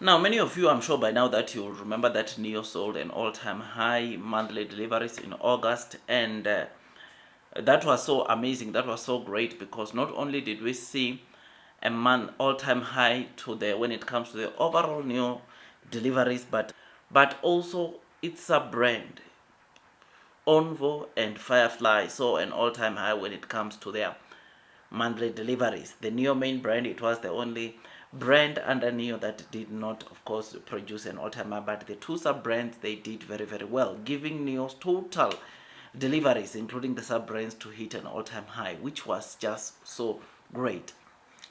Now, many of you, I'm sure by now that you'll remember that Nio sold an all-time high monthly deliveries in August, and that was so amazing. That was so great because not only did we see a all-time high to the when it comes to the overall Nio deliveries, but also it's a brand. ONVO and Firefly saw an all-time high when it comes to their monthly deliveries. The Nio main brand, it was the only brand under Nio that did not, of course, produce an all-time high, but the two sub-brands, they did very, very well, giving Nio's total deliveries, including the sub-brands, to hit an all-time high, which was just so great.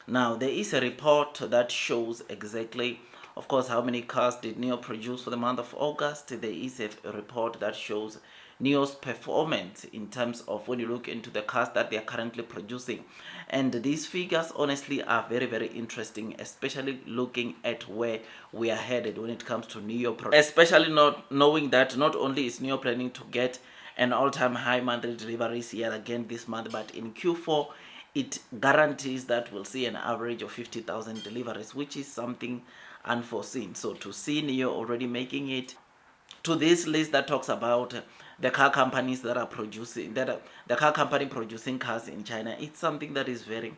Now, there is a report that shows exactly, of course, how many cars did Nio produce for the month of August. There is a report that shows Neo's performance in terms of when you look into the cars that they are currently producing. And these figures honestly are very, very interesting, especially looking at where we are headed when it comes to Nio production. Especially not knowing that not only is Nio planning to get an all-time high monthly deliveries yet again this month, but in Q4 it guarantees that we'll see an average of 50,000 deliveries, which is something unforeseen. So to see Nio already making it to this list that talks about the car companies that are producing the car company producing cars in China, it's something that is very,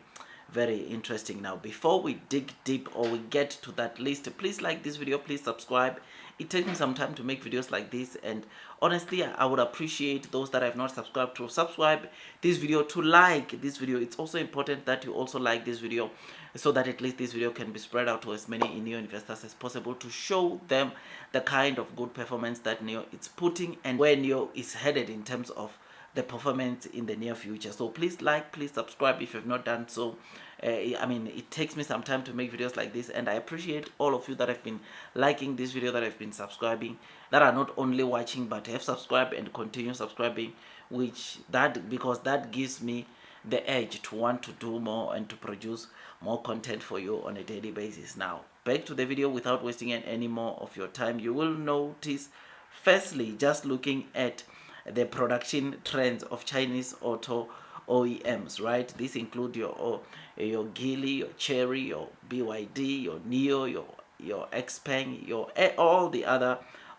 very interesting. Now, before we dig deep or we get to that list, please like this video, please subscribe. It takes me some time to make videos like this, and honestly I would appreciate those that have not subscribed to subscribe this video, to like this video. It's also important that you also like this video so that at least this video can be spread out to as many Nio investors as possible, to show them the kind of good performance that Nio is putting and where Nio is headed in terms of the performance in the near future. So please like, please subscribe if you've not done so. I mean, it takes me some time to make videos like this, and I appreciate all of you that have been liking this video, that have been subscribing, that are not only watching but have subscribed and continue subscribing, because that gives me the edge to want to do more and to produce more content for you on a daily basis. Now, back to the video without wasting any more of your time. You will notice, firstly, just looking at the production trends of Chinese auto OEMs, right? This include your Geely, your Chery, your BYD, your Nio, your Xpeng, your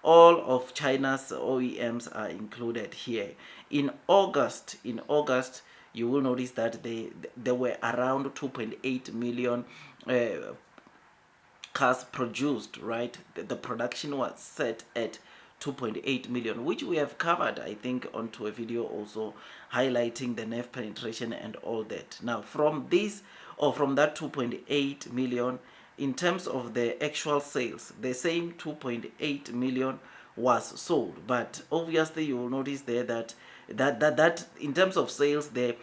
all of China's OEMs are included here. In August, you will notice that there were around 2.8 million cars produced, right? The production was set at 2.8 million, which we have covered, I think, onto a video also highlighting the NEF penetration and all that. Now, from this, or from that 2.8 million, in terms of the actual sales, the same 2.8 million was sold, but obviously you will notice there that in terms of sales, the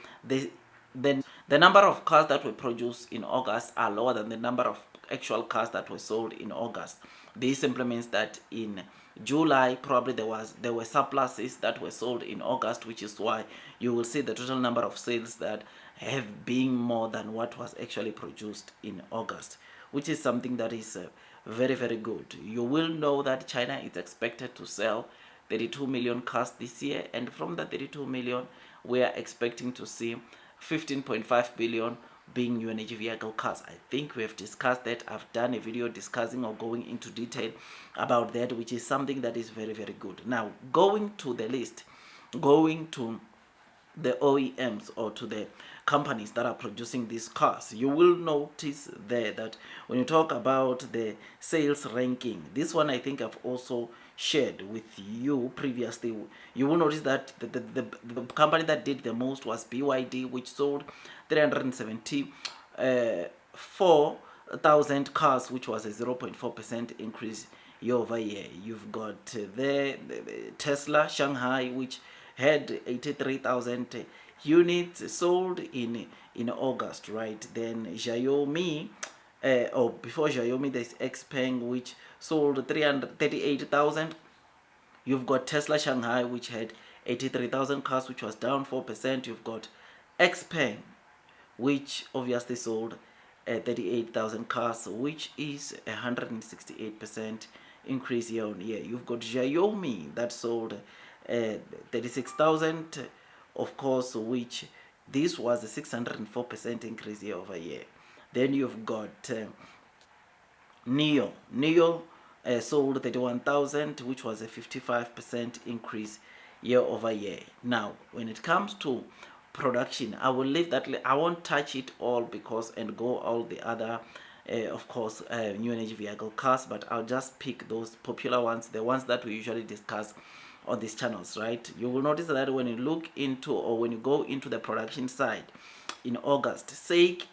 number of cars that were produced in August are lower than the number of actual cars that were sold in August. This simply means that in July probably there were surpluses that were sold in August, which is why you will see the total number of sales that have been more than what was actually produced in August, which is something that is very, very good. You will know that China is expected to sell 32 million cars this year, and from that 32 million we are expecting to see 15.5 billion being new energy vehicle cars. I think we have discussed that. I've done a video discussing or going into detail about that, which is something that is very, very good. Now, going to the list, going to the OEMs or to the companies that are producing these cars, you will notice there that when you talk about the sales ranking, this one I think I've also shared with you previously. You will notice that the company that did the most was BYD, which sold 374,000 cars, which was a 0.4% increase year over year. You've got the Tesla Shanghai, which had 83,000 units sold in August, right? Then Xiaomi, before Xiaomi, there's Xpeng, which sold 338,000. You've got Tesla Shanghai, which had 83,000 cars, which was down 4%. You've got Xpeng, which obviously sold 38,000 cars, which is 168% increase year on year. You've got Xiaomi that sold 36,000, of course, which this was a 604% increase year over year. Then you've got Nio sold 31,000, which was a 55% increase year over year. Now, when it comes to production, I will leave that. I won't touch it all because and go all the other, of course, new energy vehicle cars. But I'll just pick those popular ones, the ones that we usually discuss on these channels, right? You will notice that when you look into or when you go into the production side, in August, SAIC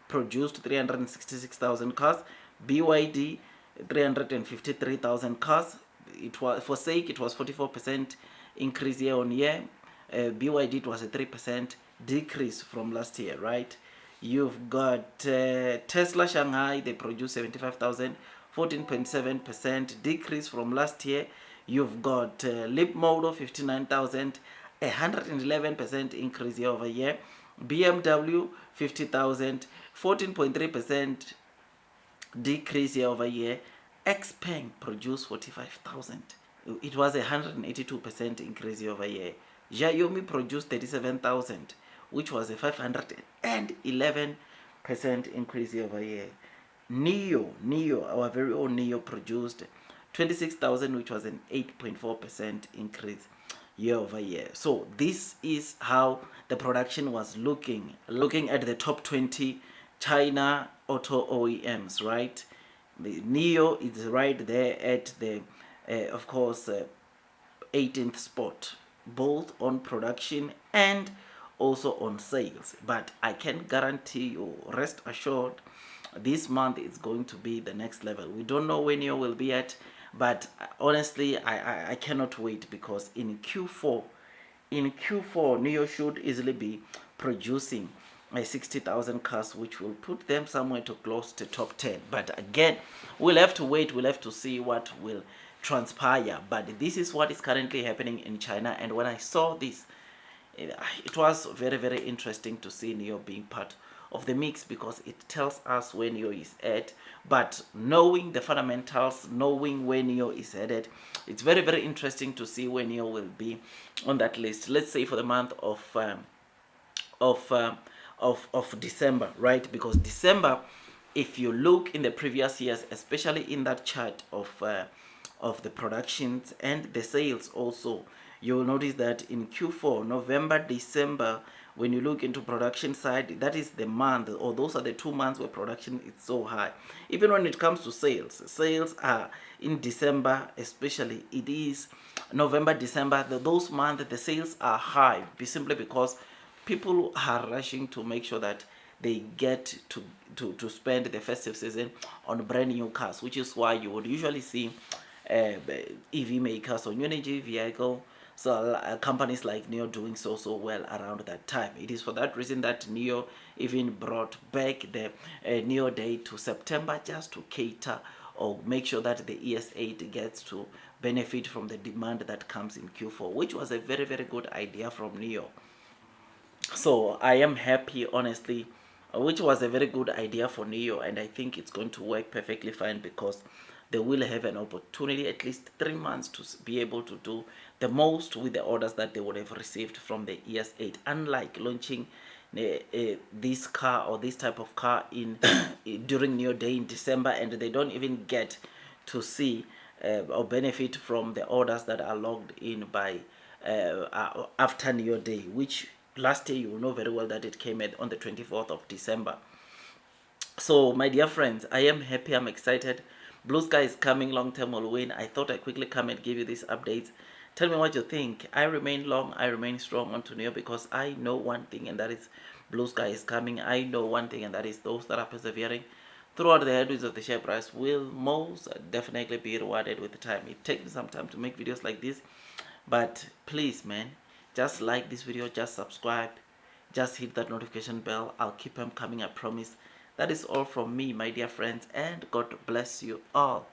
produced 366,000 cars, BYD 353,000 cars. It was for SAIC, it was 44% increase year on year. BYD, it was a 3% decrease from last year, right? You've got Tesla Shanghai, they produced 75,000, 14.7% decrease from last year. You've got Leapmotor 59,000, 111% increase year over year. BMW 50,000, 14.3% decrease year over year. Xpeng produced 45,000. It was 182% increase year over year. Xiaomi produced 37,000, which was a 511% increase year over year. Nio, our very own Nio produced 26,000, which was an 8.4% increase year over year. So this is how the production was looking at the top 20 China auto OEMs, right? The Nio is right there at the of course 18th spot, both on production and also on sales. But I can guarantee you, rest assured, this month is going to be the next level. We don't know when you will be at, but honestly, I cannot wait, because in Q4 Nio should easily be producing 60,000 cars, which will put them somewhere to close to top 10. But again, we'll have to wait, we'll have to see what will transpire. But this is what is currently happening in China, and when I saw this, it was very, very interesting to see Nio being part of the mix, because it tells us where Nio is at. But knowing the fundamentals, knowing where Nio is headed, it's very, very interesting to see where Nio will be on that list. Let's say for the month of December, right? Because December, if you look in the previous years, especially in that chart of the productions and the sales also, you'll notice that in Q4, November, December, when you look into production side, that is the month, or those are the 2 months where production is so high. Even when it comes to sales are in December, especially it is November, December, those months the sales are high, simply because people are rushing to make sure that they get to spend the festive season on brand new cars, which is why you would usually see EV makers or new energy vehicle companies like Nio doing so well around that time. It is for that reason that Nio even brought back the Nio Day to September, just to cater or make sure that the ES8 gets to benefit from the demand that comes in Q4, which was a very, very good idea from Nio. So I am happy, honestly, which was a very good idea for Nio, and I think it's going to work perfectly fine, because they will have an opportunity at least 3 months to be able to do the most with the orders that they would have received from the ES8, unlike launching this car or this type of car in during New Day in December, and they don't even get to see or benefit from the orders that are logged in by after New Day, which last year you will know very well that it came on the 24th of December. So my dear friends, I am happy, I'm excited. Blue Sky is coming, long term will win. I thought I'd quickly come and give you these updates. Tell me what you think. I remain long, I remain strong on Nio, because I know one thing, and that is Blue Sky is coming. I know one thing, and that is those that are persevering throughout the headwinds of the share price will most definitely be rewarded with time. It takes me some time to make videos like this, but please, man, just like this video, just subscribe, just hit that notification bell. I'll keep them coming, I promise. That is all from me, my dear friends, and God bless you all.